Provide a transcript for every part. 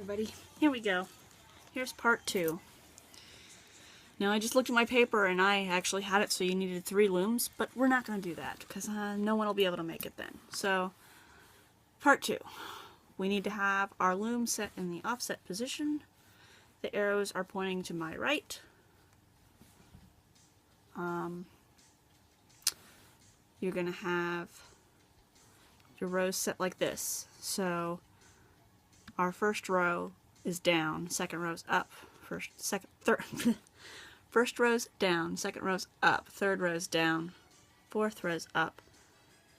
everybody. Here we go. Here's part 2. Now I just looked at my paper and I actually had it so you needed 3 looms, but we're not going to do that because no one will be able to make it then. So, part 2. We need to have our loom set in the offset position. The arrows are pointing to my right. You're going to have your rows set like this. So our first row is down, second row's up, first row's down, second row's up, third row's down, fourth row's up,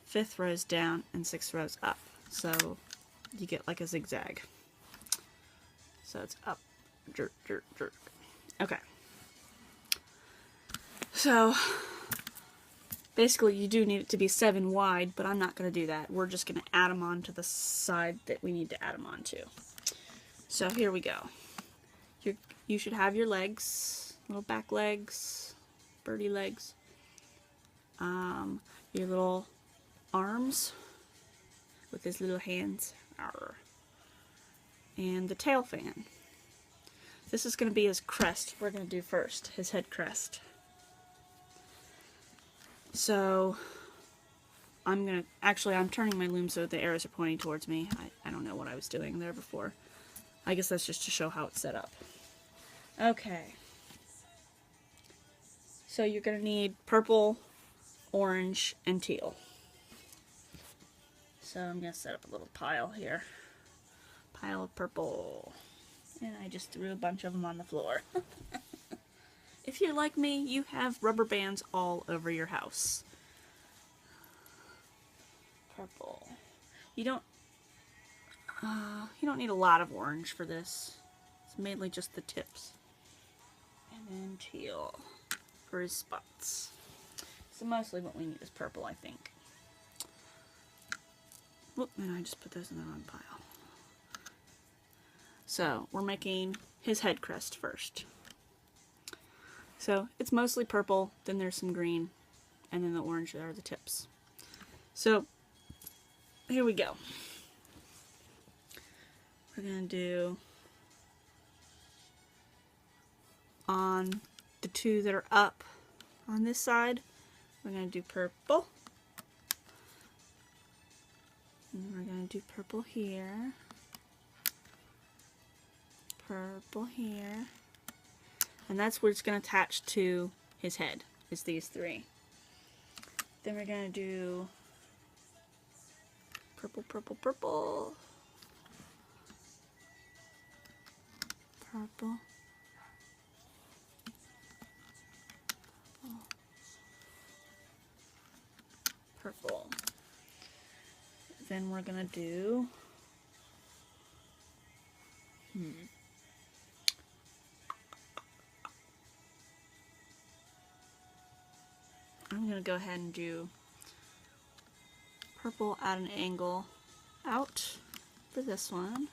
fifth row's down, and sixth row's up. So you get like a zigzag. So it's up, jerk, jerk, jerk. Okay. So basically you do need it to be 7 wide, but I'm not going to do that. We're just going to add them on to the side that we need to add them on to. So here we go. You should have your legs, little back legs, birdie legs, your little arms with his little hands, and the tail fan. This is going to be his crest we're going to do first, his head crest. So I'm turning my loom so the arrows are pointing towards me. I don't know what I was doing there before. I guess that's just to show how it's set up. Okay. So you're going to need purple, orange, and teal. So I'm going to set up a little pile here. Pile of purple. And I just threw a bunch of them on the floor. If you're like me, you have rubber bands all over your house. Purple. You don't need a lot of orange for this. It's mainly just the tips. And then teal for his spots. So mostly what we need is purple, I think. Whoop, and I just put those in the wrong pile. So we're making his head crest first. So it's mostly purple, then there's some green, and then the orange are the tips. So here we go. We're going to do on the 2 that are up on this side, we're going to do purple. And we're going to do purple here. Purple here. And that's where it's going to attach to his head, is these 3. Then we're going to do purple, purple, purple. Purple. Purple. Then we're going to do I'm going to go ahead and do purple at an angle out for this one.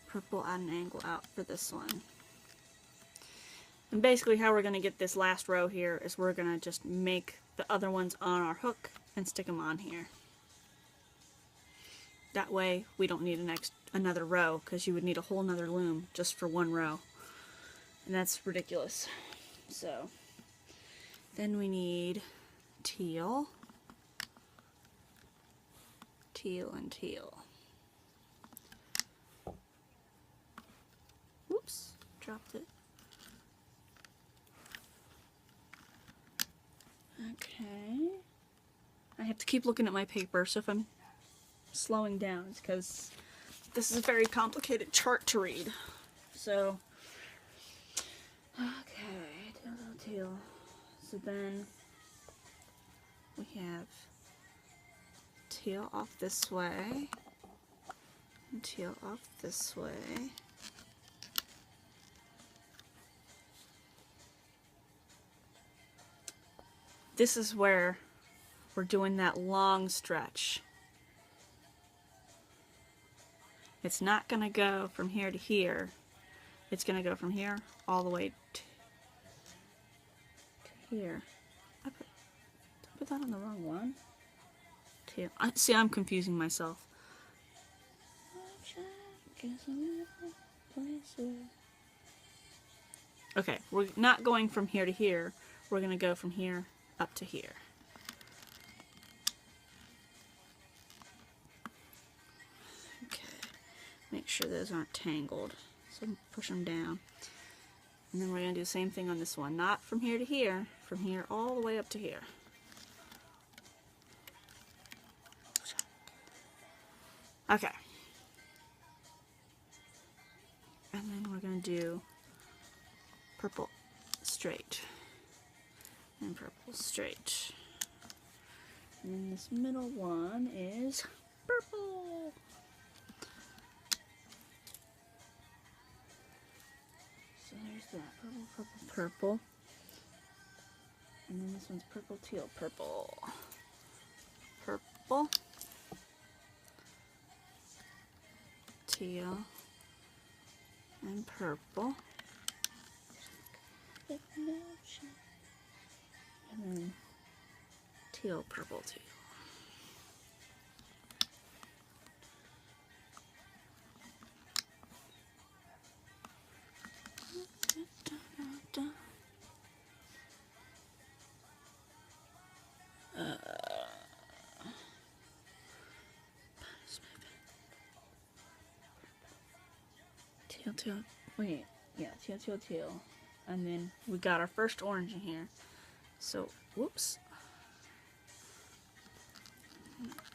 Purple at an angle out for this one. And basically how we're going to get this last row here is we're going to just make the other ones on our hook and stick them on here. That way we don't need another row, because you would need a whole nother loom just for one row. And that's ridiculous. So then we need teal, teal, and teal. Oops, dropped it. Okay. I have to keep looking at my paper, so if I'm slowing down, it's because this is a very complicated chart to read. So, okay, teal, teal. So then we have teal off this way, and teal off this way. This is where we're doing that long stretch. It's not going to go from here to here. It's going to go from here all the way to here. I put that on the wrong one. See, I'm confusing myself. Okay, we're not going from here to here. We're going to go from here up to here. Okay, make sure those aren't tangled. So push them down. And then we're going to do the same thing on this one. Not from here to here, from here all the way up to here. Okay. And then we're going to do purple straight. And purple straight. And then this middle one is purple. So there's that. Purple, purple, purple. And then this one's purple, teal, purple. Purple. Teal. And purple. And then teal, purple, teal. Teal, teal, wait, yeah, teal, teal, teal. And then we got our first orange in here. So, whoops.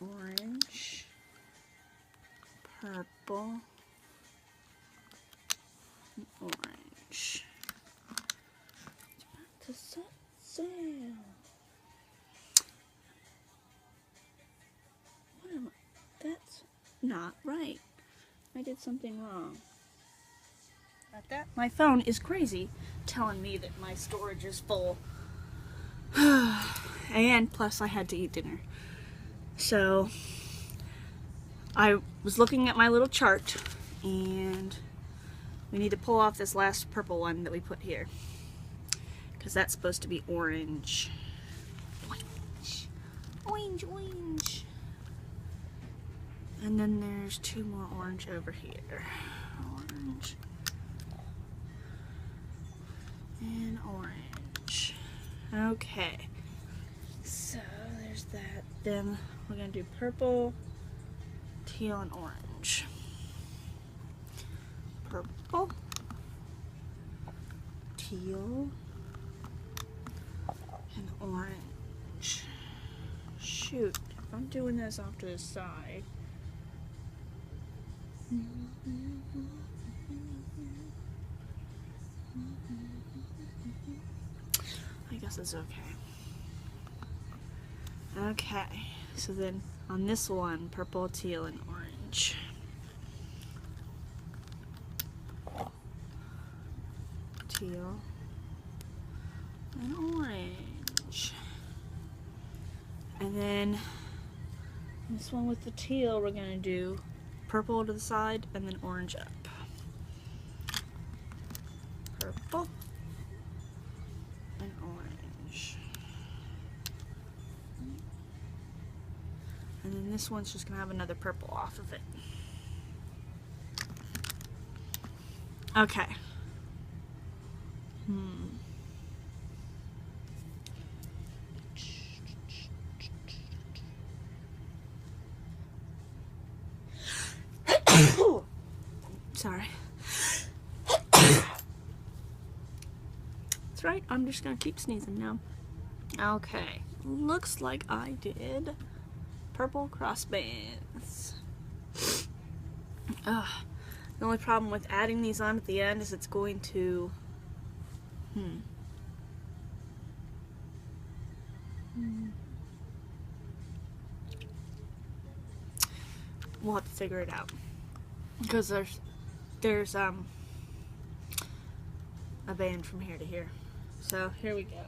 Orange, purple, and orange. It's about to set sail. What am I? That's not right. I did something wrong. Not that. My phone is crazy, telling me that my storage is full. And plus I had to eat dinner. So I was looking at my little chart, and we need to pull off this last purple one that we put here, because that's supposed to be orange. Orange, orange, orange. And then there's two more orange over here. Orange and orange. Okay, so there's that. Then we're going to do purple, teal, and orange. Purple, teal, and orange. Shoot, if I'm doing this off to the side. I guess it's okay. Okay, so then on this one, purple, teal, and orange. Teal and orange. And then this one with the teal, we're going to do purple to the side and then orange up. Purple and orange. And then this one's just going to have another purple off of it. Okay. Sorry. That's right, I'm just gonna keep sneezing now. Okay, looks like I did purple crossbands. The only problem with adding these on at the end is it's going to we'll have to figure it out, because there's a band from here to here. So here we go.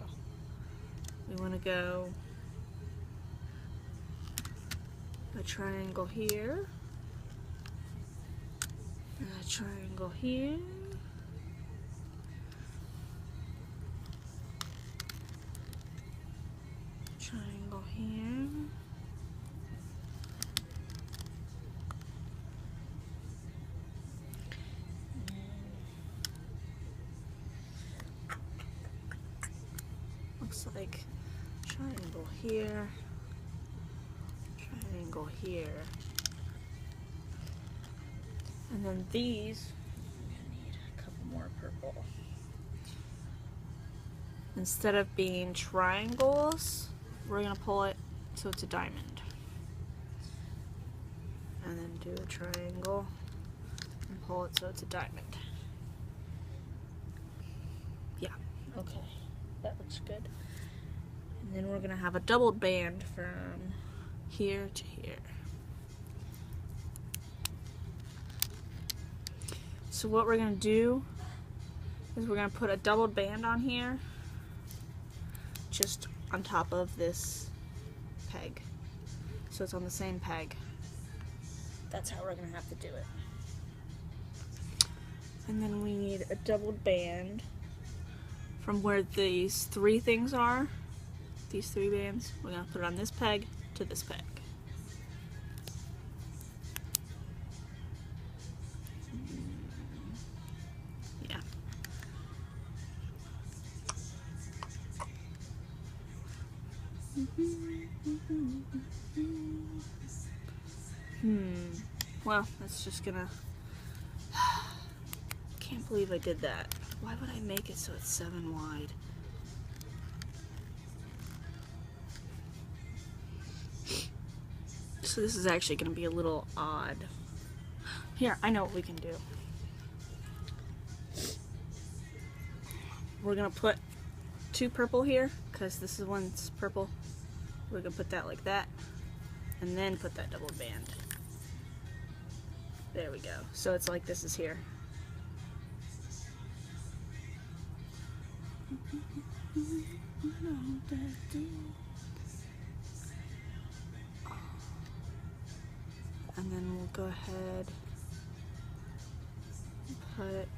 We want to go a triangle here, and a triangle here, triangle here, like triangle here, triangle here. And then these, I'm gonna need a couple more purple. Instead of being triangles, we're gonna pull it so it's a diamond. And then do a triangle and pull it so it's a diamond. Yeah, okay, that looks good. And then we're gonna have a doubled band from here to here. So what we're gonna do is we're gonna put a doubled band on here, just on top of this peg. So it's on the same peg. That's how we're gonna have to do it. And then we need a doubled band from where these three things are, these three bands. We're gonna put it on this peg to this peg. Yeah. Well, that's just gonna... Can't believe I did that. Why would I make it so it's 7 wide? So this is actually gonna be a little odd. Here, I know what we can do. We're gonna put 2 purple here, because this is one's purple. We're gonna put that like that, and then put that double band. There we go. So it's like this is here. And then we'll go ahead and put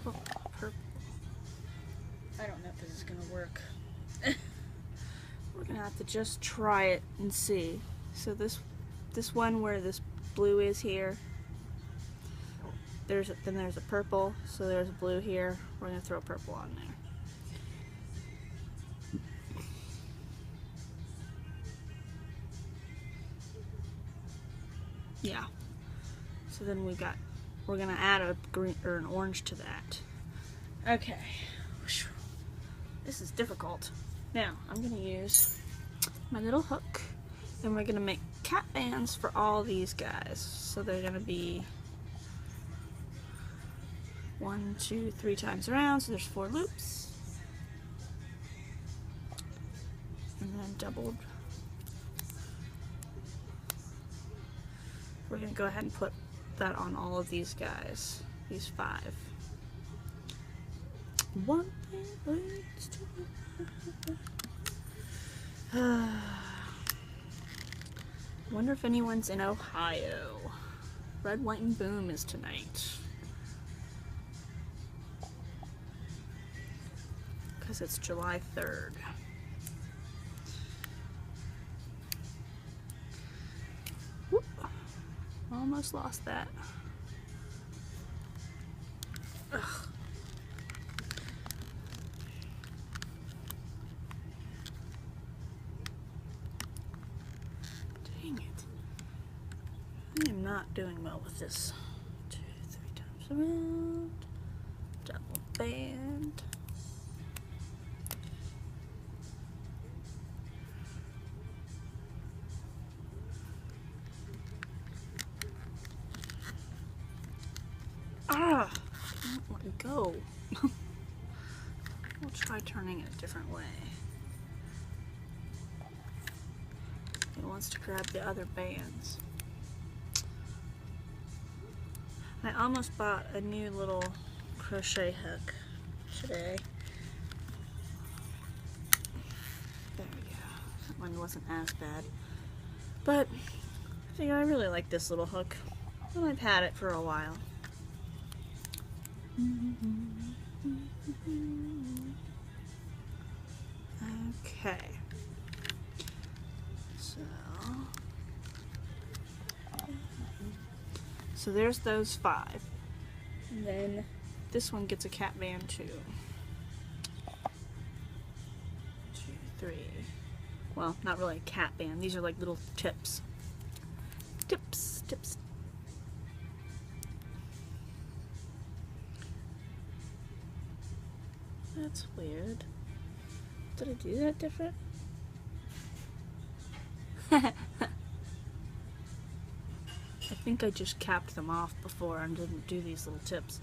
purple. I don't know if this is gonna work. We're gonna have to just try it and see. So this one where this blue is here, then there's a purple, so there's a blue here. We're gonna throw purple on there. Yeah. So then we're gonna add a green or an orange to that. Okay. This is difficult. Now I'm gonna use my little hook, and we're gonna make cat bands for all these guys. So they're gonna be 1, 2, 3 times around. So there's 4 loops, and then doubled. We're gonna go ahead and put that on all of these guys, these 5. 1 leads to wonder if anyone's in Ohio. Red, White, and Boom is tonight. Because it's July 3rd. Whoop. Almost lost that. Ugh. Dang it. I am not doing well with this. 2, 3 times around. Double band. Ah! I don't want to go. We'll try turning it a different way. It wants to grab the other bands. I almost bought a new little crochet hook today. There we go. That one wasn't as bad. But I think I really like this little hook. And I've had it for a while. Okay. So there's those 5. And then this one gets a cat band too. 3. Well, not really a cat band. These are like little tips. Tips, tips. That's weird. Did I do that different? I think I just capped them off before and didn't do these little tips.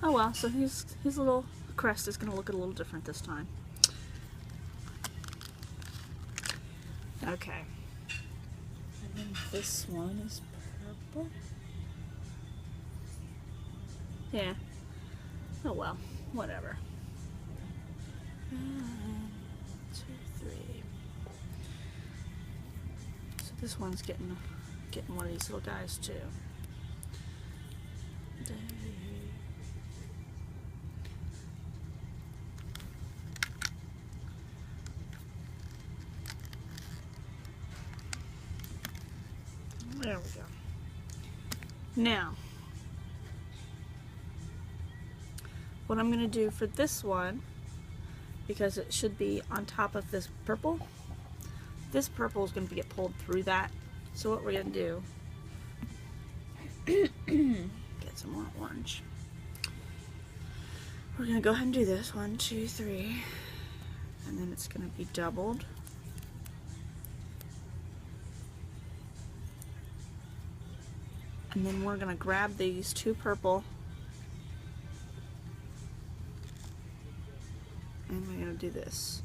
Oh well, so his little crest is going to look a little different this time. Okay. And then this one is purple. Yeah. Oh well, whatever. 1, 2, 3. So this one's getting one of these little guys too. There we go. Now, what I'm going to do for this one, because it should be on top of this purple is going to get pulled through that. So what we're going to do, get some more orange. We're going to go ahead and do this. 1, 2, 3. And then it's going to be doubled. And then we're going to grab these 2 purple. And we're going to do this.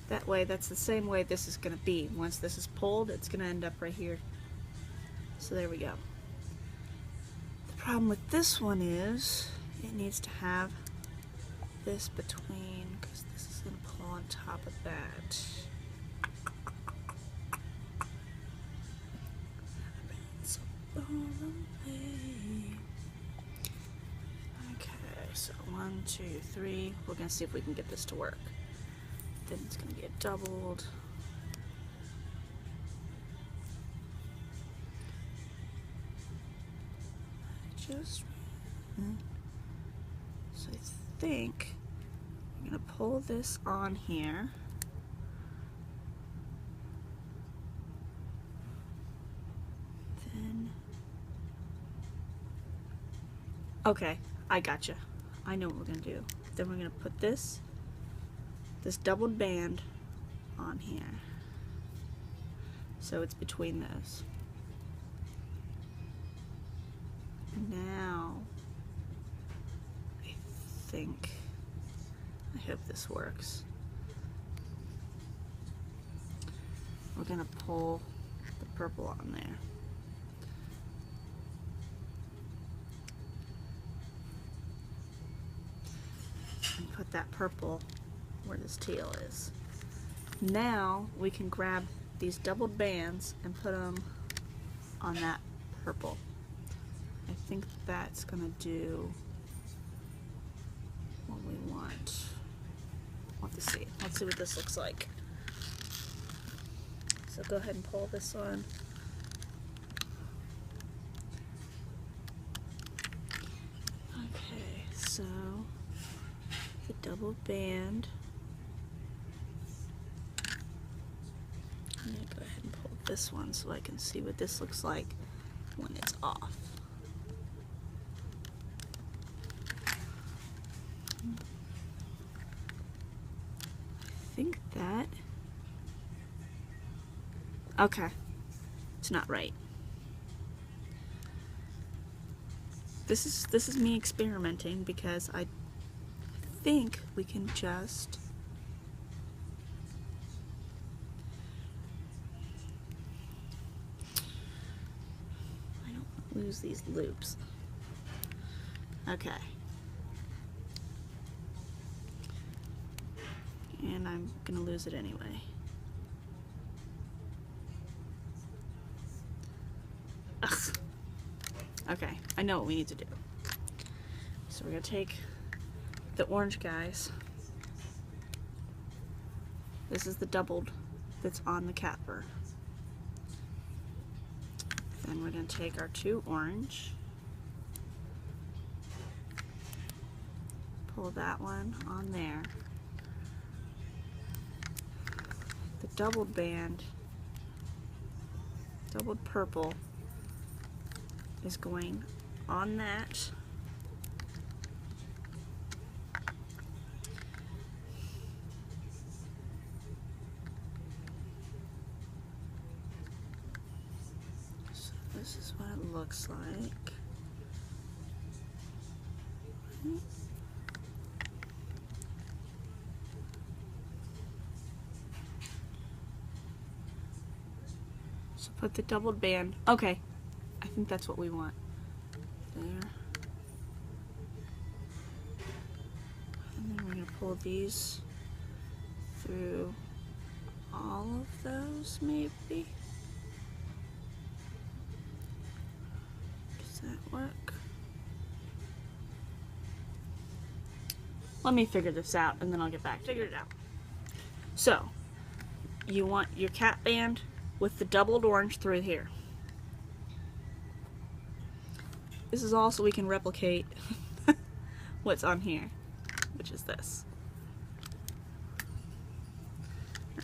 That way, that's the same way this is going to be. Once this is pulled, it's going to end up right here. So there we go. The problem with this one is it needs to have this between, because this is going to pull on top of that. Okay, so 1, 2, 3. We're going to see if we can get this to work. Then it's going to get doubled. So I think I'm going to pull this on here. Then, okay, I gotcha. I know what we're going to do. Then we're going to put this doubled band on here. So it's between those. Now, I hope this works. We're going to pull the purple on there. And put that purple where this teal is. Now we can grab these doubled bands and put them on that purple. I think that's going to do what we want. We'll have to see. Let's see what this looks like. So go ahead and pull this one. Okay, so the double band. I'm going to go ahead and pull this one so I can see what this looks like when it's off. I think that, okay, it's not right. This is me experimenting because I think we can just lose these loops. Okay. And I'm gonna lose it anyway. Ugh. Okay, I know what we need to do. So we're gonna take the orange guys. This is the doubled that's on the capper. Then we're going to take our 2 orange pull that one on there. The doubled band, doubled purple, is going on that. So this is what it looks like. So put the doubled band. Okay, I think that's what we want. There. And then we're going to pull these through all of those, maybe. Does that work? Let me figure this out and then I'll get back to figure it out. So, you want your cat band with the doubled orange through here. This is also we can replicate what's on here, which is this.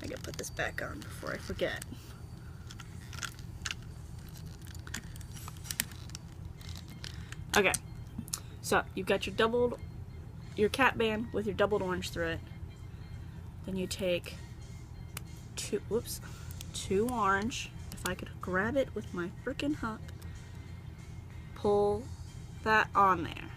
I gotta put this back on before I forget. Okay, so you've got your cat band with your doubled orange through it. Then you take two orange. If I could grab it with my frickin' hook, pull that on there.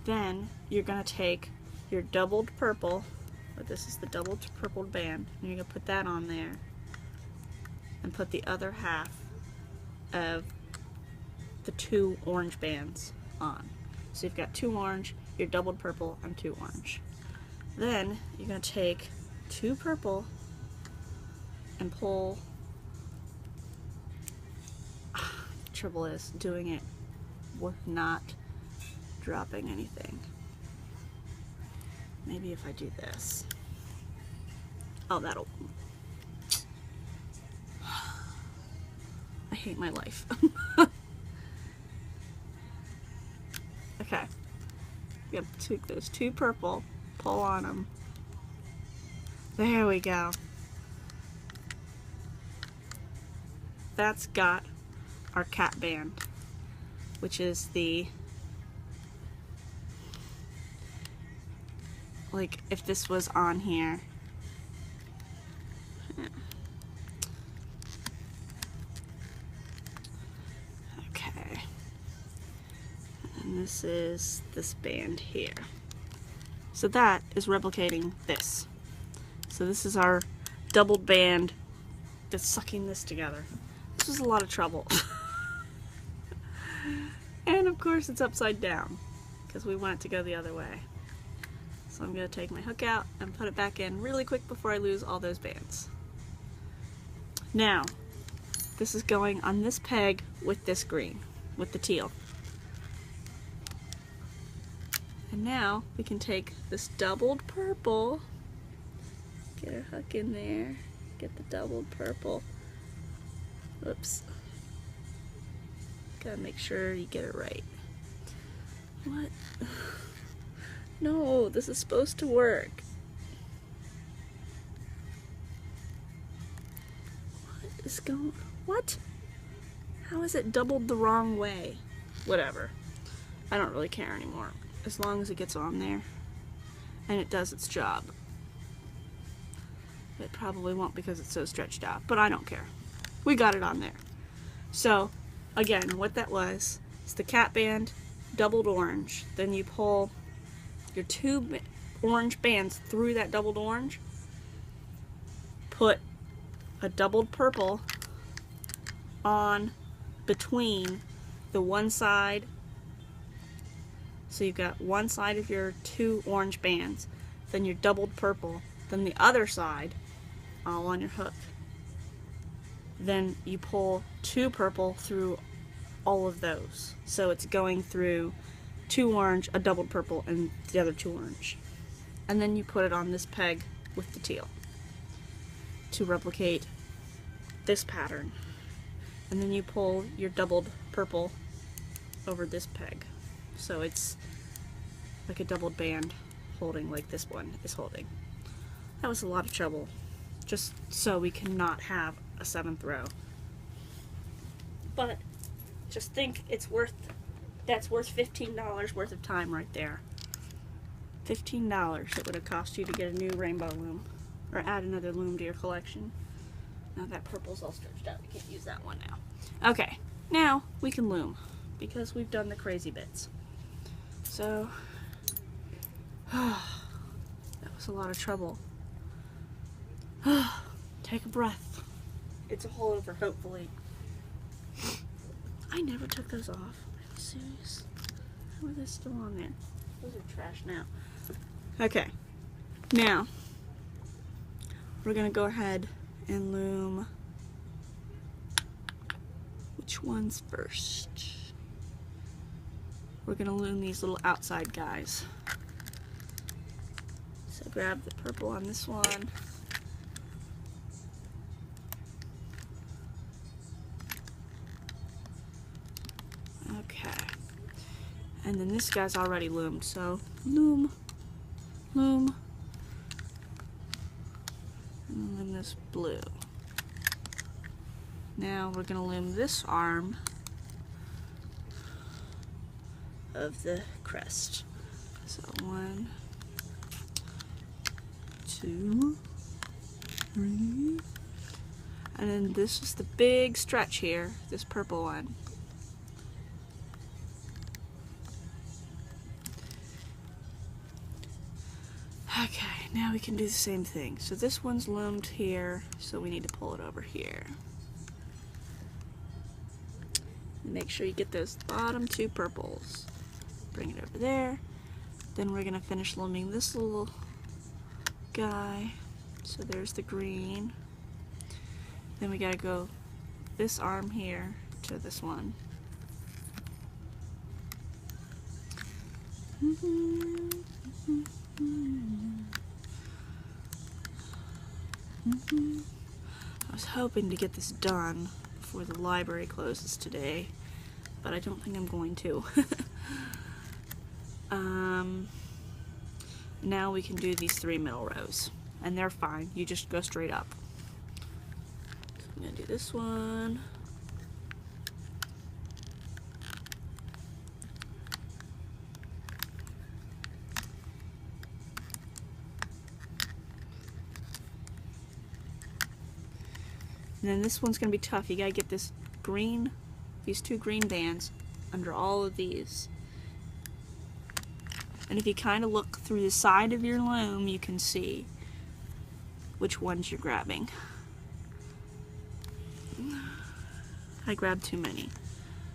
Then you're gonna take your doubled purple, but this is the doubled purpled band, and you're gonna put that on there and put the other half of the two orange bands on. So you've got two orange, your doubled purple, and two orange. Then you're going to take two purple and pull. The trouble is doing it with not dropping anything. Maybe if I do this. Oh, that'll. I hate my life. Okay. You have to take those two purple, pull on them. There we go. That's got our cat band, which is the, like, if this was on here. Okay. And this is this band here. So that is replicating this. So this is our doubled band that's sucking this together. This was a lot of trouble. And of course it's upside down because we want it to go the other way. So I'm going to take my hook out and put it back in really quick before I lose all those bands. Now, this is going on this peg with this green, with the teal. And now we can take this doubled purple, get our hook in there, get the doubled purple. Oops. Gotta make sure you get it right. What? No, this is supposed to work. What is going? What? How is it doubled the wrong way? Whatever. I don't really care anymore. As long as it gets on there and it does its job. It probably won't because it's so stretched out, but I don't care. We got it on there. So, again, what that was is the cat band, doubled orange. Then you pull your two orange bands through that doubled orange. Put a doubled purple on between the one side. So you've got one side of your two orange bands, then your doubled purple, then the other side, all on your hook. Then you pull two purple through all of those. So it's going through two orange, a doubled purple, and the other two orange. And then you put it on this peg with the teal to replicate this pattern. And then you pull your doubled purple over this peg. So it's like a doubled band holding like this one is holding. That was a lot of trouble, just so we cannot have a 7th row. But just think that's worth $15 worth of time right there. $15 it would have cost you to get a new rainbow loom, or add another loom to your collection. Now that purple's all stretched out, we can't use that one now. Okay, now we can loom, because we've done the crazy bits. So, that was a lot of trouble. Take a breath. It's a holdover, hopefully. I never took those off. Are you serious? How are they still on there? Those are trash now. Okay, now we're gonna go ahead and loom. Which one's first? We're gonna loom these little outside guys. So grab the purple on this one. Okay. And then this guy's already loomed, so loom, loom, and loom this blue. Now we're gonna loom this arm of the crest. So 1, 2, 3, and then this is the big stretch here, this purple one. Okay, now we can do the same thing. So this one's loomed here, so we need to pull it over here. Make sure you get those bottom 2 purples. Bring it over there. Then we're gonna finish looming this little guy. So there's the green. Then we gotta go this arm here to this one. I was hoping to get this done before the library closes today, but I don't think I'm going to. Now we can do these 3 middle rows, and they're fine. You just go straight up. So I'm gonna do this one. And then this one's gonna be tough. You gotta get this green, these 2 green bands under all of these. And if you kind of look through the side of your loom, you can see which ones you're grabbing. I grabbed too many,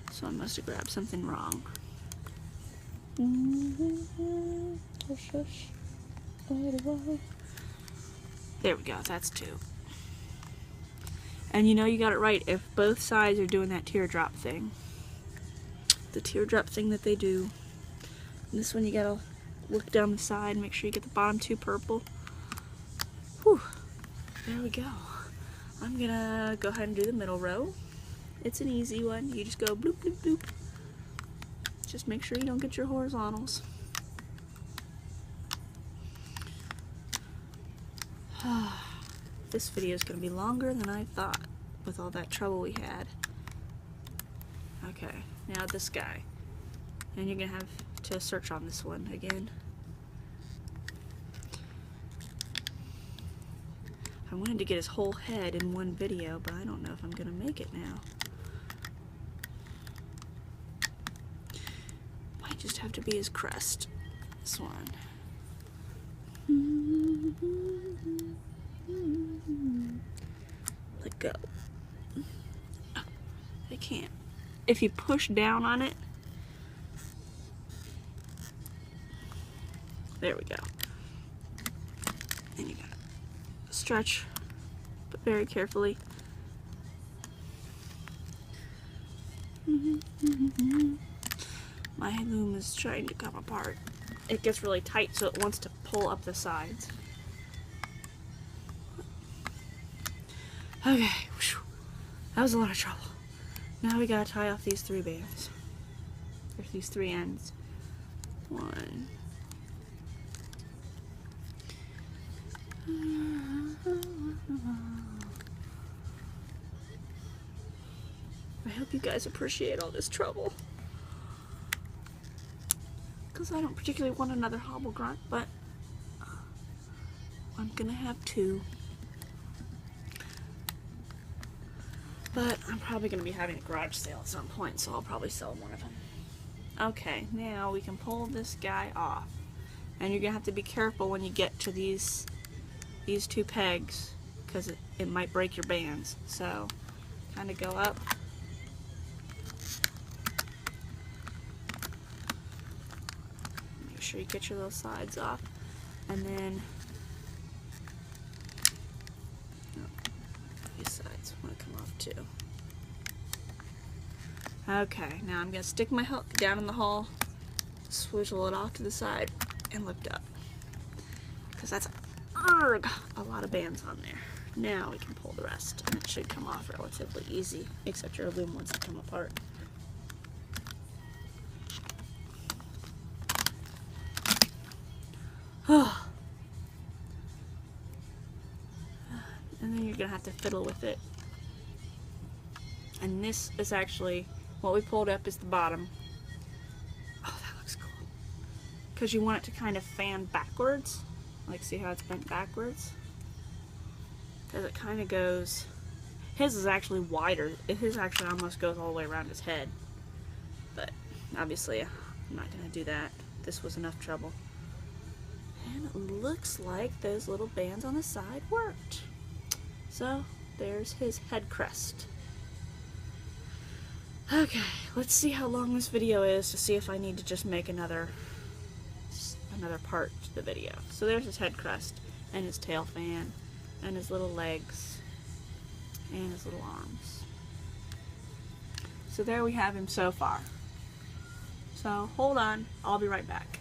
so I must have grabbed something wrong. There we go, that's 2. And you know you got it right if both sides are doing that teardrop thing. The teardrop thing that they do. And this one you gotta look down the side, make sure you get the bottom 2 purple. Whew, there we go. I'm gonna go ahead and do the middle row. It's an easy one. You just go bloop, bloop, bloop. Just make sure you don't get your horizontals. This video is going to be longer than I thought with all that trouble we had. Okay, now this guy. And you're going to have to search on this one again. I wanted to get his whole head in one video, but I don't know if I'm going to make it now. Might just have to be his crest. This one. Let go. Oh, I can't. If you push down on it, there we go. And you gotta stretch, but very carefully. My loom is trying to come apart. It gets really tight, so it wants to pull up the sides. Okay, whew. That was a lot of trouble. Now we gotta tie off these 3 bands. There's these 3 ends. 1. I hope you guys appreciate all this trouble. Because I don't particularly want another Hobblegrunt, but I'm gonna have 2. But I'm probably gonna be having a garage sale at some point, so I'll probably sell one of them. Okay, now we can pull this guy off. And you're gonna have to be careful when you get to these 2 pegs, because it might break your bands. So, kind of go up. Make sure you get your little sides off. And then, these sides want to come off too. Okay, now I'm gonna stick my hook down in the hole, swizzle it off to the side, and lift up. Because that's a lot of bands on there. Now we can pull the rest, and it should come off relatively easy, except your loom wants to come apart. And then you're gonna have to fiddle with it. And this is actually what we pulled up is the bottom. Oh, that looks cool. Because you want it to kind of fan backwards. Like, see how it's bent backwards? Because it kind of goes... His is actually wider. His actually almost goes all the way around his head. But, obviously, I'm not going to do that. This was enough trouble. And it looks like those little bands on the side worked. So, there's his head crest. Okay, let's see how long this video is to see if I need to just make another part to the video. So there's his head crest, and his tail fan, and his little legs, and his little arms. So there we have him so far. So hold on, I'll be right back.